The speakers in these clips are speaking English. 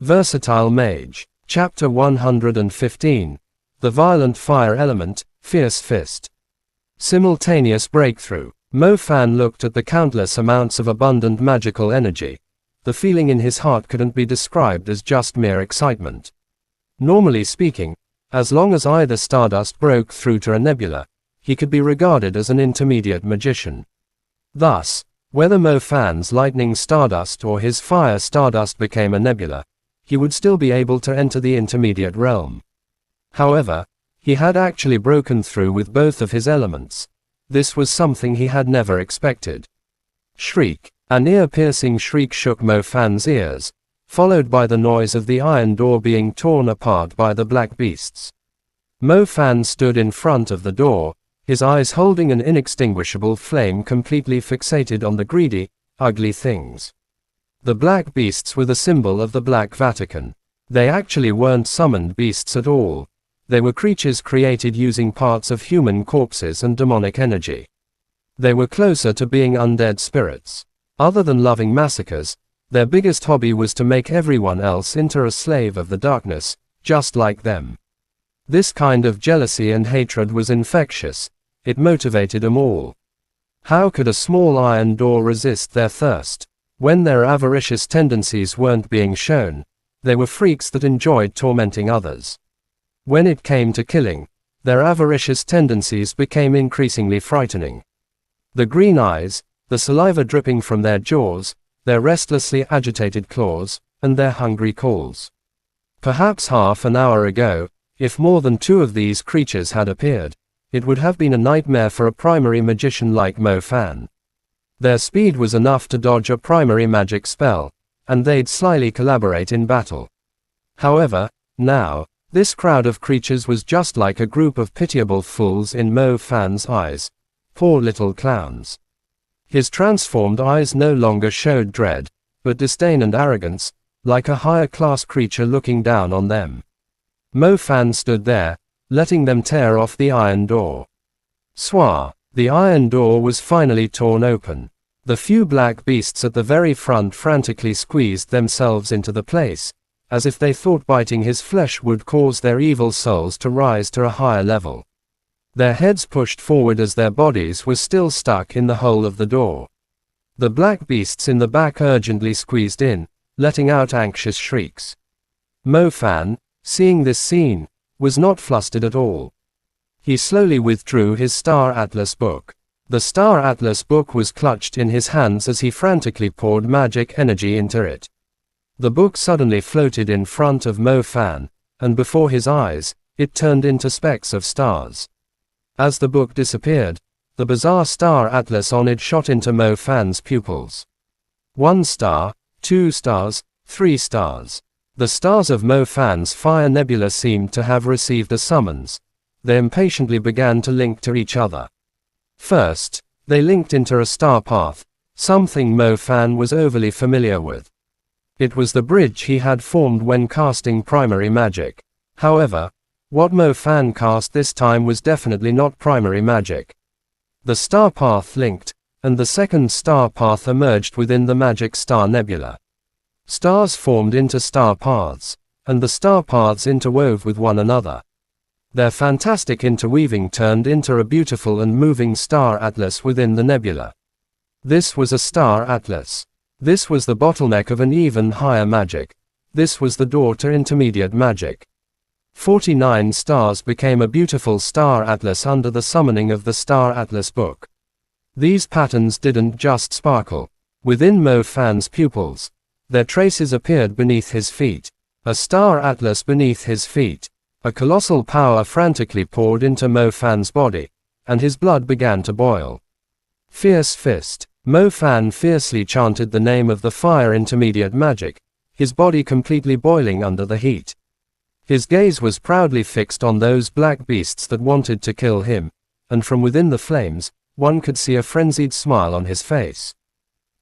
Versatile Mage. Chapter 115. The Violent Fire Element, Fierce Fist. Simultaneous Breakthrough. Mo Fan looked at the countless amounts of abundant magical energy. The feeling in his heart couldn't be described as just mere excitement. Normally speaking, as long as either stardust broke through to a nebula, he could be regarded as an intermediate magician. Thus, whether Mo Fan's lightning stardust or his fire stardust became a nebula, he would still be able to enter the intermediate realm. However, he had actually broken through with both of his elements. This was something he had never expected. Shriek. An ear-piercing shriek shook Mo Fan's ears, followed by the noise of the iron door being torn apart by the black beasts. Mo Fan stood in front of the door, his eyes holding an inextinguishable flame completely fixated on the greedy, ugly things. The black beasts were the symbol of the Black Vatican. They actually weren't summoned beasts at all. They were creatures created using parts of human corpses and demonic energy. They were closer to being undead spirits. Other than loving massacres, their biggest hobby was to make everyone else into a slave of the darkness, just like them. This kind of jealousy and hatred was infectious. It motivated them all. How could a small iron door resist their thirst? When their avaricious tendencies weren't being shown, they were freaks that enjoyed tormenting others. When it came to killing, their avaricious tendencies became increasingly frightening. The green eyes, the saliva dripping from their jaws, their restlessly agitated claws, and their hungry calls. Perhaps half an hour ago, if more than two of these creatures had appeared, it would have been a nightmare for a primary magician like Mo Fan. Their speed was enough to dodge a primary magic spell, and they'd slyly collaborate in battle. However, now, this crowd of creatures was just like a group of pitiable fools in Mo Fan's eyes. Poor little clowns. His transformed eyes no longer showed dread, but disdain and arrogance, like a higher-class creature looking down on them. Mo Fan stood there, letting them tear off the iron door. Swah! The iron door was finally torn open. The few black beasts at the very front frantically squeezed themselves into the place, as if they thought biting his flesh would cause their evil souls to rise to a higher level. Their heads pushed forward as their bodies were still stuck in the hole of the door. The black beasts in the back urgently squeezed in, letting out anxious shrieks. Mo Fan, seeing this scene, was not flustered at all. He slowly withdrew his Star Atlas book. The Star Atlas book was clutched in his hands as he frantically poured magic energy into it. The book suddenly floated in front of Mo Fan, and before his eyes, it turned into specks of stars. As the book disappeared, the bizarre Star Atlas on it shot into Mo Fan's pupils. 1 star, 2 stars, 3 stars. The stars of Mo Fan's fire nebula seemed to have received a summons. They impatiently began to link to each other. First, they linked into a star path, something Mo Fan was overly familiar with. It was the bridge he had formed when casting primary magic. However, what Mo Fan cast this time was definitely not primary magic. The star path linked, and the second star path emerged within the magic star nebula. Stars formed into star paths, and the star paths interwove with one another. Their fantastic interweaving turned into a beautiful and moving star atlas within the nebula. This was a star atlas. This was the bottleneck of an even higher magic. This was the door to intermediate magic. 49 stars became a beautiful star atlas under the summoning of the Star Atlas book. These patterns didn't just sparkle. Within Mo Fan's pupils, their traces appeared beneath his feet. A star atlas beneath his feet. A colossal power frantically poured into Mo Fan's body, and his blood began to boil. Fierce Fist. Mo Fan fiercely chanted the name of the fire intermediate magic, his body completely boiling under the heat. His gaze was proudly fixed on those black beasts that wanted to kill him, and from within the flames, one could see a frenzied smile on his face.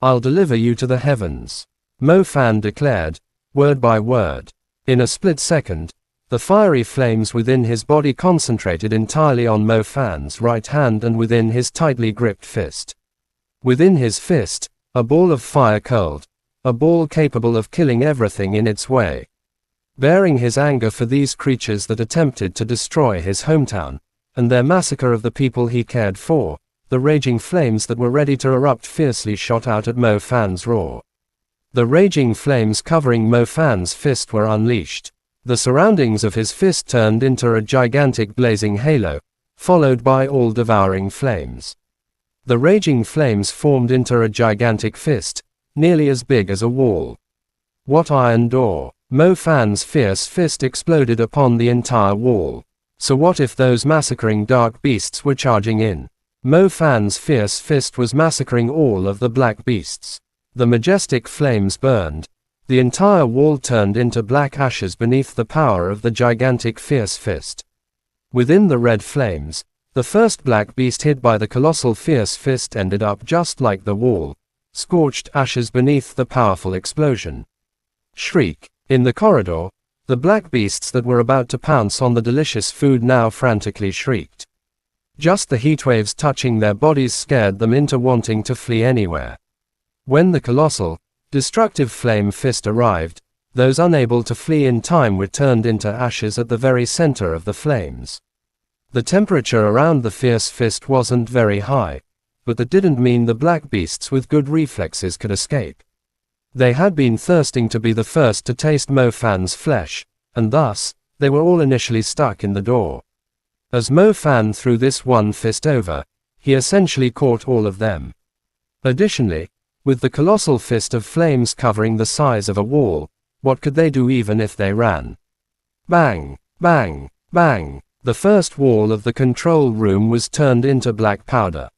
"I'll deliver you to the heavens," Mo Fan declared, word by word. In a split second, the fiery flames within his body concentrated entirely on Mo Fan's right hand and within his tightly gripped fist. Within his fist, a ball of fire curled, a ball capable of killing everything in its way. bearing his anger for these creatures that attempted to destroy his hometown, and their massacre of the people he cared for. The raging flames that were ready to erupt fiercely shot out at Mo Fan's roar. The raging flames covering Mo Fan's fist were unleashed. The surroundings of his fist turned into a gigantic blazing halo, followed by all-devouring flames. The raging flames formed into a gigantic fist, nearly as big as a wall. What iron door? Mo Fan's fierce fist exploded upon the entire wall. So what if those massacring dark beasts were charging in? Mo Fan's fierce fist was massacring all of the black beasts. The majestic flames burned. The entire wall turned into black ashes beneath the power of the gigantic fierce fist. Within the red flames, the first black beast hit by the colossal fierce fist ended up just like the wall, scorched ashes beneath the powerful explosion. Shriek. In the corridor, the black beasts that were about to pounce on the delicious food now frantically shrieked. Just the heatwaves touching their bodies scared them into wanting to flee anywhere. When the colossal, destructive flame fist arrived, those unable to flee in time were turned into ashes at the very center of the flames. The temperature around the fierce fist wasn't very high, but that didn't mean the black beasts with good reflexes could escape. They had been thirsting to be the first to taste Mo Fan's flesh, and thus, they were all initially stuck in the door. As Mo Fan threw this one fist over, he essentially caught all of them. Additionally, with the colossal fist of flames covering the size of a wall, what could they do even if they ran? Bang! Bang! Bang! The first wall of the control room was turned into black powder.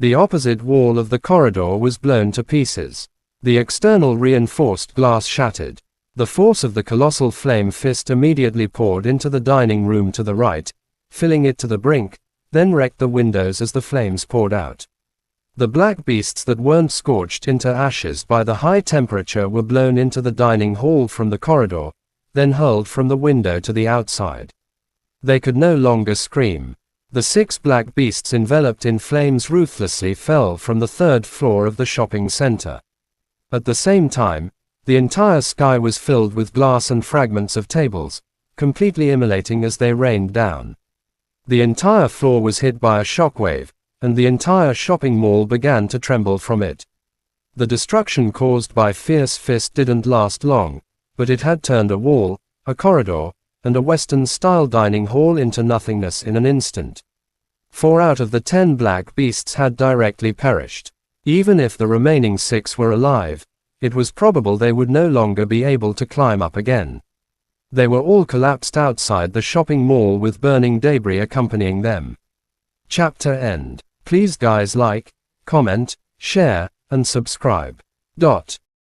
The opposite wall of the corridor was blown to pieces. The external reinforced glass shattered. The force of the colossal flame fist immediately poured into the dining room to the right, filling it to the brink, then wrecked the windows as the flames poured out. The black beasts that weren't scorched into ashes by the high temperature were blown into the dining hall from the corridor, then hurled from the window to the outside. They could no longer scream. The 6 black beasts enveloped in flames ruthlessly fell from the 3rd floor of the shopping center. At the same time, the entire sky was filled with glass and fragments of tables, completely immolating as they rained down. The entire floor was hit by a shockwave, and the entire shopping mall began to tremble from it. The destruction caused by Fierce Fist didn't last long, but it had turned a wall, a corridor, and a Western-style dining hall into nothingness in an instant. 4 out of the 10 black beasts had directly perished. Even if the remaining 6 were alive, it was probable they would no longer be able to climb up again. They were all collapsed outside the shopping mall with burning debris accompanying them. Chapter end. Please guys like, comment, share, and subscribe.